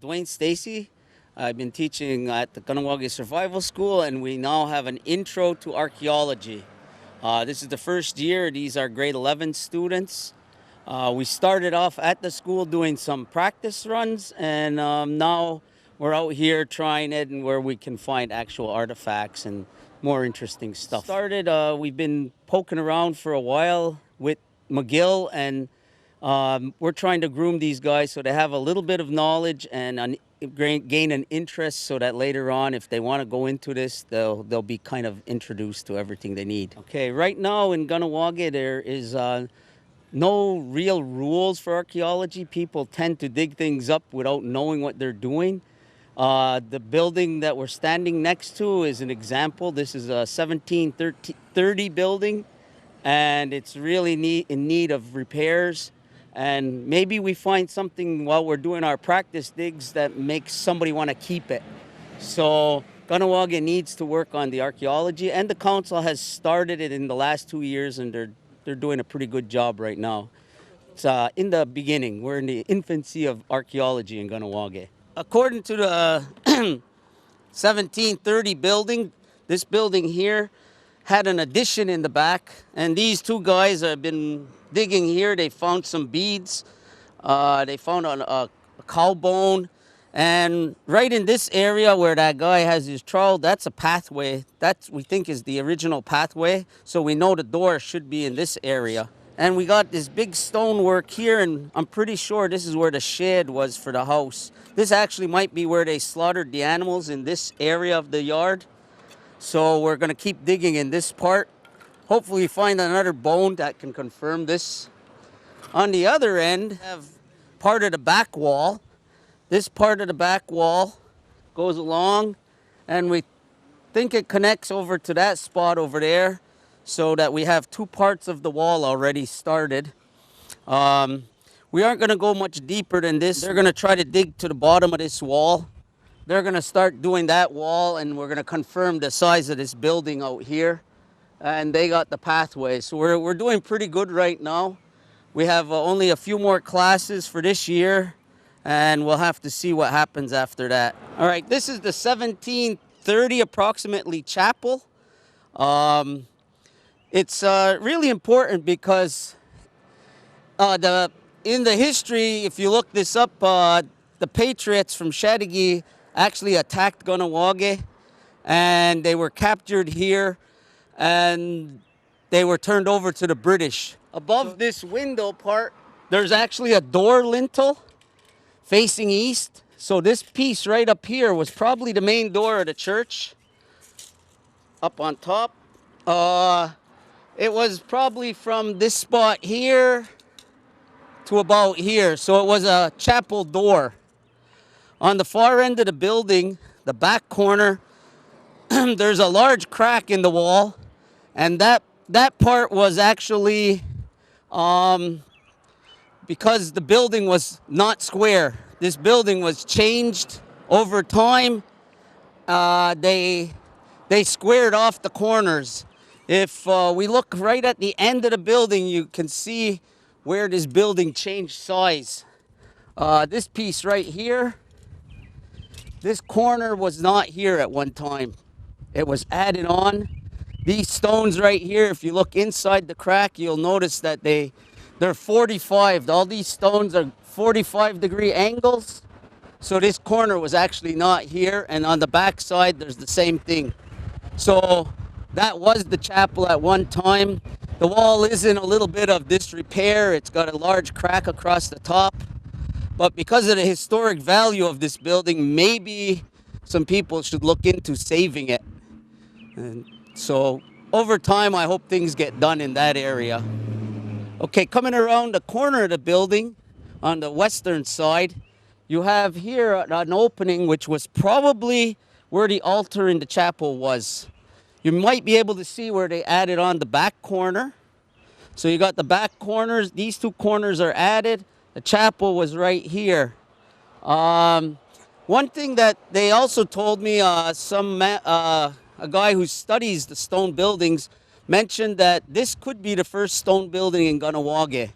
Dwayne Stacy. I've been teaching at the Kahnawake Survival School, and we now have an intro to archaeology. This is the first year. These are grade 11 students. We started off at the school doing some practice runs, and now we're out here trying it and where we can find actual artifacts and more interesting stuff. We've been poking around for a while with McGill, and we're trying to groom these guys so they have a little bit of knowledge and gain an interest so that later on, if they want to go into this, they'll be kind of introduced to everything they need. Okay, right now in Kahnawake, there is no real rules for archaeology. People tend to dig things up without knowing what they're doing. The building that we're standing next to is an example. This is a 1730 building, and it's really in need of repairs. And maybe we find something while we're doing our practice digs that makes somebody want to keep it. So Kahnawake needs to work on the archaeology, and the council has started it in the last 2 years, and they're doing a pretty good job right now. It's in the beginning. We're in the infancy of archaeology in Kahnawake. According to the 1730 building, this building here had an addition in the back, and these two guys have been digging here. They found some beads. They found a cow bone, and right in this area where that guy has his trowel, that's a pathway. That we think is the original pathway, so we know the door should be in this area. And we got this big stonework here, and I'm pretty sure this is where the shed was for the house. This actually might be where they slaughtered the animals, in this area of the yard. So we're going to keep digging in this part. Hopefully we find another bone that can confirm this. On the other end, we have part of the back wall. This part of the back wall goes along, and we think it connects over to that spot over there, so that we have two parts of the wall already started. We aren't going to go much deeper than this. They're going to try to dig to the bottom of this wall. They're going to start doing that wall, and we're going to confirm the size of this building out here. And they got the pathway. So we're doing pretty good right now. We have only a few more classes for this year, and we'll have to see what happens after that. All right, this is the 1730 approximately chapel. It's really important because in the history, if you look this up, the Patriots from Shadigi actually attacked Kahnawake, and they were captured here, and they were turned over to the British. Above this window part, there's actually a door lintel facing east. So this piece right up here was probably the main door of the church. Up on top. It was probably from this spot here to about here. So it was a chapel door. On the far end of the building, the back corner, there's a large crack in the wall, and that part was actually because the building was not square. This building was changed over time. They squared off the corners. If we look right at the end of the building, you can see where this building changed size. This piece right here, this corner was not here at one time. It was added on. These stones right here, if you look inside the crack, you'll notice that they're 45. All these stones are 45-degree angles. So this corner was actually not here, and on the back side, there's the same thing. So that was the chapel at one time. The wall is in a little bit of disrepair. It's got a large crack across the top. But because of the historic value of this building, maybe some people should look into saving it. And so over time, I hope things get done in that area. Okay, coming around the corner of the building on the western side, you have here an opening which was probably where the altar in the chapel was. You might be able to see where they added on the back corner. So you got the back corners. These two corners are added. The chapel was right here. One thing that they also told me, a guy who studies the stone buildings mentioned that this could be the first stone building in Kahnawake.